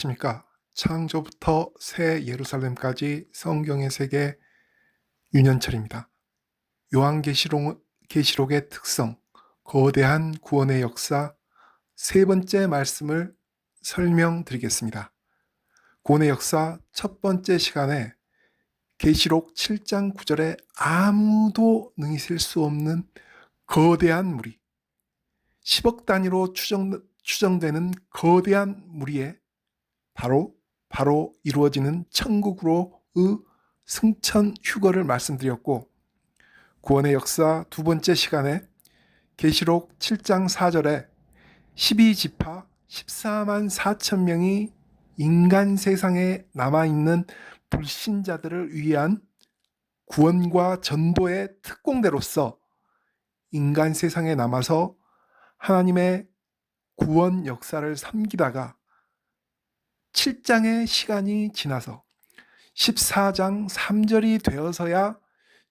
십니까? 창조부터 새 예루살렘까지 성경의 세계 유년철입니다. 계시록의 특성, 거대한 구원의 역사 세 번째 말씀을 설명드리겠습니다. 구원의 역사 첫 번째 시간에 계시록 7장 9절에 아무도 능히 셀 수 없는 거대한 무리, 10억 단위로 추정되는 거대한 무리에 바로 이루어지는 천국으로의 승천 휴거를 말씀드렸고, 구원의 역사 두 번째 시간에 계시록 7장 4절에 12지파 14만 4천 명이 인간 세상에 남아있는 불신자들을 위한 구원과 전도의 특공대로서 인간 세상에 남아서 하나님의 구원 역사를 섬기다가 7장의 시간이 지나서 14장 3절이 되어서야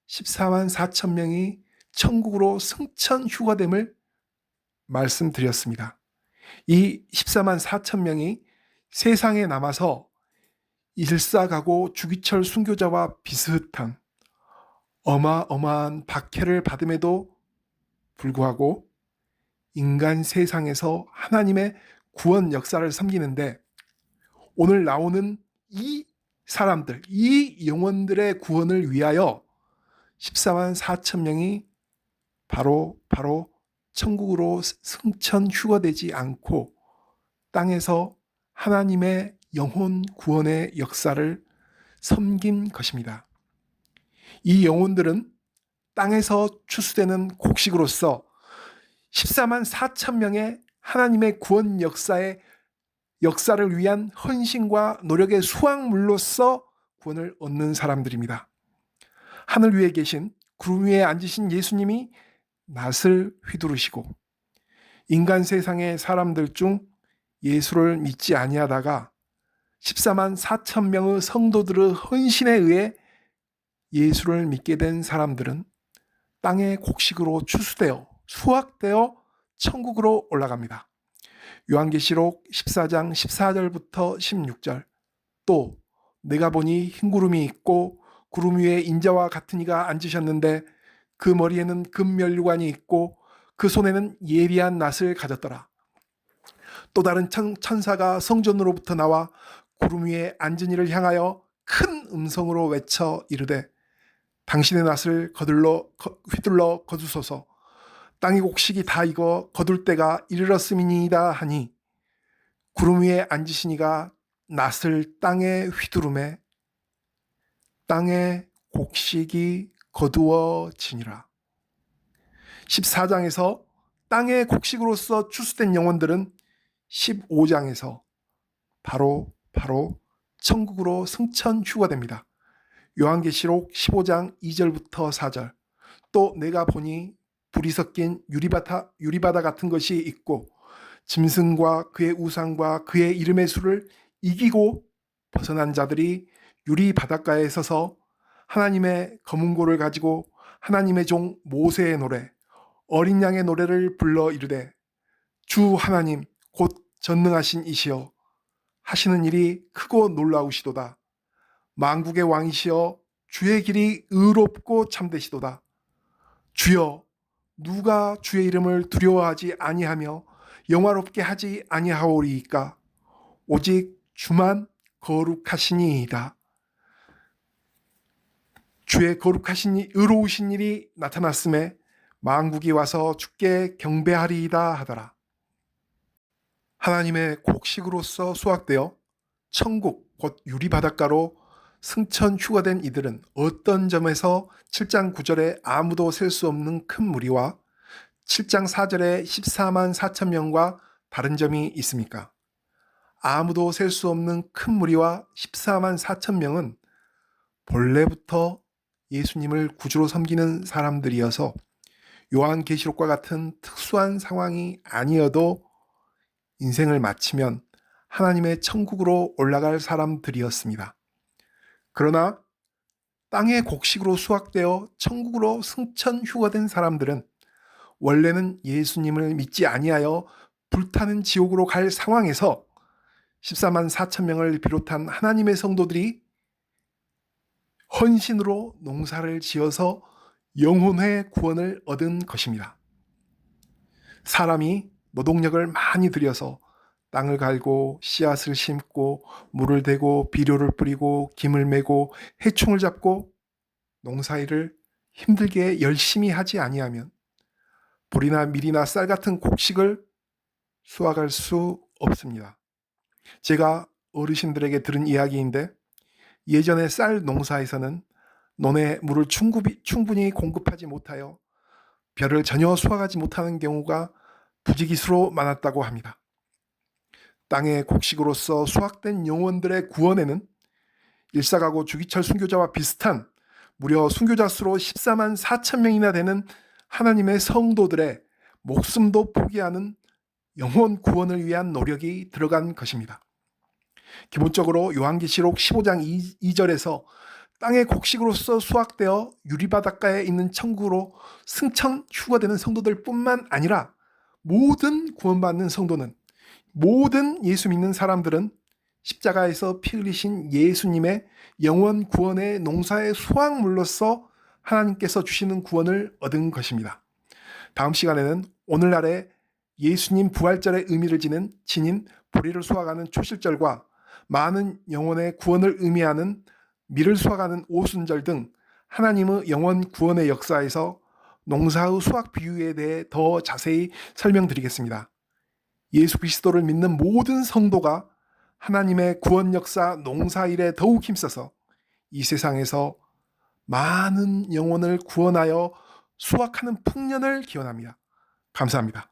14만 4천 명이 천국으로 승천 휴가됨을 말씀드렸습니다. 이 14만 4천 명이 세상에 남아서 일사가고 주기철 순교자와 비슷한 어마어마한 박해를 받음에도 불구하고 인간 세상에서 하나님의 구원 역사를 섬기는데, 오늘 나오는 이 사람들, 이 영혼들의 구원을 위하여 14만 4천 명이 바로 천국으로 승천 휴거되지 않고 땅에서 하나님의 영혼 구원의 역사를 섬긴 것입니다. 이 영혼들은 땅에서 추수되는 곡식으로서 14만 4천 명의 하나님의 구원 역사를 위한 헌신과 노력의 수확물로서 구원을 얻는 사람들입니다. 하늘 위에 계신 구름 위에 앉으신 예수님이 낫을 휘두르시고 인간 세상의 사람들 중 예수를 믿지 아니하다가 14만 4천 명의 성도들의 헌신에 의해 예수를 믿게 된 사람들은 땅의 곡식으로 추수되어 수확되어 천국으로 올라갑니다. 요한계시록 14장 14절부터 16절, 또 내가 보니 흰 구름이 있고 구름 위에 인자와 같은 이가 앉으셨는데 그 머리에는 금면류관이 있고 그 손에는 예리한 낫을 가졌더라. 또 다른 천사가 성전으로부터 나와 구름 위에 앉은 이를 향하여 큰 음성으로 외쳐 이르되 당신의 낫을 휘둘러 거두소서. 땅의 곡식이 다 익어 거둘 때가 이르렀음이니이다 하니, 구름 위에 앉으신 이가 낫을 땅에 휘두르매 땅의 곡식이 거두어지니라. 14장에서 땅의 곡식으로서 추수된 영혼들은 15장에서 바로 천국으로 승천 휴가됩니다. 요한계시록 15장 2절부터 4절, 또 내가 보니 불이 섞인 유리바다 같은 것이 있고 짐승과 그의 우상과 그의 이름의 수를 이기고 벗어난 자들이 유리 바닷가에 서서 하나님의 검은고를 가지고 하나님의 종 모세의 노래, 어린 양의 노래를 불러 이르되 주 하나님 곧 전능하신 이시여 하시는 일이 크고 놀라우시도다. 만국의 왕이시여 주의 길이 의롭고 참되시도다. 주여 누가 주의 이름을 두려워하지 아니하며 영화롭게 하지 아니하오리이까. 오직 주만 거룩하시니이다. 주의 거룩하신 의로우신 일이 나타났음에 만국이 와서 주께 경배하리이다 하더라. 하나님의 곡식으로서 수확되어 천국 곧 유리바닷가로 승천 휴가된 이들은 어떤 점에서 7장 9절에 아무도 셀 수 없는 큰 무리와 7장 4절에 14만 4천 명과 다른 점이 있습니까? 아무도 셀 수 없는 큰 무리와 14만 4천 명은 본래부터 예수님을 구주로 섬기는 사람들이어서 요한계시록과 같은 특수한 상황이 아니어도 인생을 마치면 하나님의 천국으로 올라갈 사람들이었습니다. 그러나 땅의 곡식으로 수확되어 천국으로 승천 휴가된 사람들은 원래는 예수님을 믿지 아니하여 불타는 지옥으로 갈 상황에서 14만 4천 명을 비롯한 하나님의 성도들이 헌신으로 농사를 지어서 영혼의 구원을 얻은 것입니다. 사람이 노동력을 많이 들여서 땅을 갈고 씨앗을 심고 물을 대고 비료를 뿌리고 김을 메고 해충을 잡고 농사일을 힘들게 열심히 하지 아니하면 보리나 밀이나 쌀 같은 곡식을 수확할 수 없습니다. 제가 어르신들에게 들은 이야기인데 예전에 쌀 농사에서는 논에 물을 충분히 공급하지 못하여 벼를 전혀 수확하지 못하는 경우가 부지기수로 많았다고 합니다. 땅의 곡식으로서 수확된 영혼들의 구원에는 일사가고 주기철 순교자와 비슷한 무려 순교자 수로 14만 4천 명이나 되는 하나님의 성도들의 목숨도 포기하는 영혼 구원을 위한 노력이 들어간 것입니다. 기본적으로 요한계시록 15장 2절에서 땅의 곡식으로서 수확되어 유리바닷가에 있는 천국으로 승천 휴거되는 성도들 뿐만 아니라 모든 구원받는 성도는, 모든 예수 믿는 사람들은 십자가에서 피 흘리신 예수님의 영원 구원의 농사의 수확물로서 하나님께서 주시는 구원을 얻은 것입니다. 다음 시간에는 오늘날의 예수님 부활절의 의미를 지닌 보리를 수확하는 초실절과 많은 영혼의 구원을 의미하는 밀을 수확하는 오순절 등 하나님의 영원 구원의 역사에서 농사의 수확 비유에 대해 더 자세히 설명드리겠습니다. 예수 그리스도를 믿는 모든 성도가 하나님의 구원 역사 농사일에 더욱 힘써서 이 세상에서 많은 영혼을 구원하여 수확하는 풍년을 기원합니다. 감사합니다.